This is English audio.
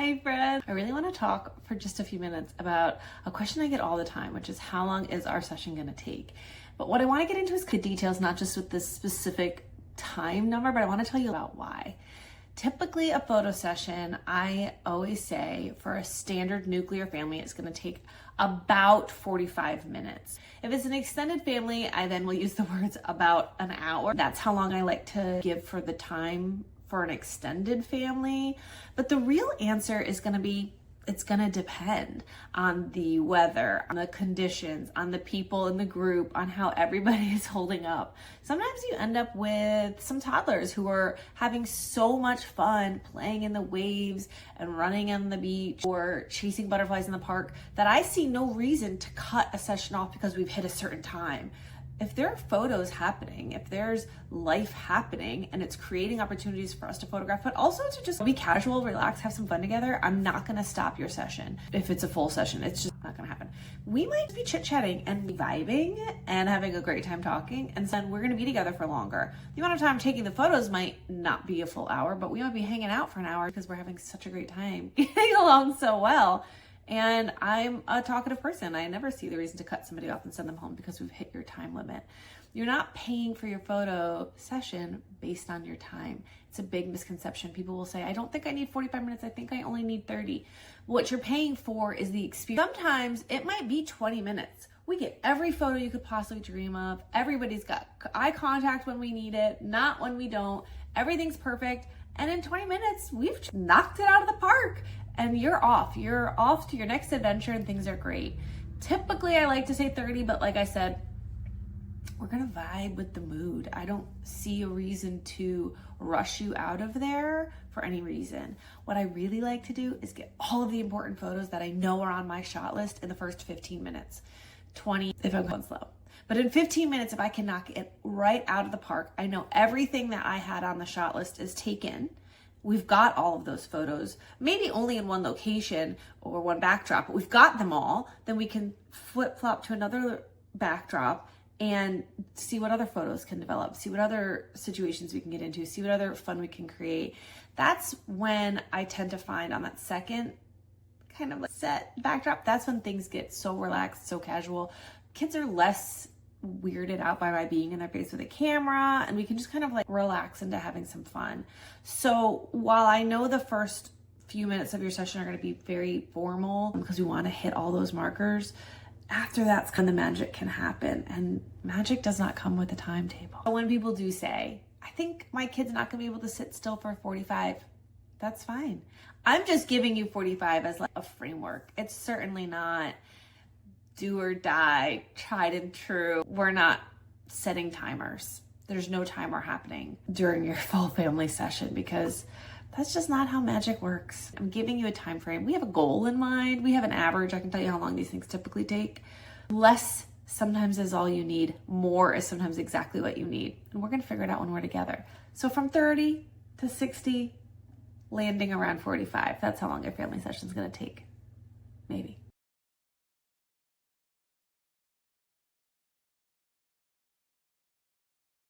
Hi friends. I really want to talk for just a few minutes about a question I get all the time, which is how long is our session going to take? But what I want to get into is the details, not just with this specific time number, but I want to tell you about why. Typically a photo session, I always say for a standard nuclear family, it's going to take about 45 minutes. If it's an extended family, I then will use the words about an hour. That's how long I like to give for the time for an extended family. But the real answer is going to be, it's going to depend on the weather, on the conditions, on the people in the group, on how everybody is holding up. Sometimes you end up with some toddlers who are having so much fun playing in the waves and running on the beach or chasing butterflies in the park that I see no reason to cut a session off because we've hit a certain time. If there are photos happening, if there's life happening and it's creating opportunities for us to photograph, but also to just be casual, relax, have some fun together, I'm not gonna stop your session. If it's a full session, it's just not gonna happen. We might be chit-chatting and vibing and having a great time talking, and then we're gonna be together for longer. The amount of time taking the photos might not be a full hour, but we might be hanging out for an hour because we're having such a great time, getting along so well. And I'm a talkative person. I never see the reason to cut somebody off and send them home because we've hit your time limit. You're not paying for your photo session based on your time. It's a big misconception. People will say, I don't think I need 45 minutes. I think I only need 30. What you're paying for is the experience. Sometimes it might be 20 minutes. We get every photo you could possibly dream of. Everybody's got eye contact when we need it, not when we don't. Everything's perfect. And in 20 minutes, we've knocked it out of the park. And you're off to your next adventure and things are great. Typically I like to say 30, but like I said, we're gonna vibe with the mood. I don't see a reason to rush you out of there for any reason. What I really like to do is get all of the important photos that I know are on my shot list in the first 15 minutes, 20 if I'm going slow. But in 15 minutes, if I can knock it right out of the park, I know everything that I had on the shot list is taken. We've got all of those photos, maybe only in one location or one backdrop, but we've got them all. Then we can flip flop to another backdrop and see what other photos can develop, see what other situations we can get into, see what other fun we can create. That's when I tend to find on that second kind of like set backdrop, that's when things get so relaxed, so casual. Kids are less weirded out by my being in their face with a camera, and we can just kind of like relax into having some fun. So while I know the first few minutes of your session are going to be very formal because we want to hit all those markers, after that's when the magic can happen, and magic does not come with a timetable. When people do say, I think my kid's not going to be able to sit still for 45, that's fine. I'm just giving you 45 as like a framework. It's certainly not do or die, tried and true. We're not setting timers. There's no timer happening during your full family session because that's just not how magic works. I'm giving you a time frame. We have a goal in mind. We have an average. I can tell you how long these things typically take. Less sometimes is all you need. More is sometimes exactly what you need. And we're gonna figure it out when we're together. So from 30 to 60, landing around 45. That's how long your family session is gonna take, maybe.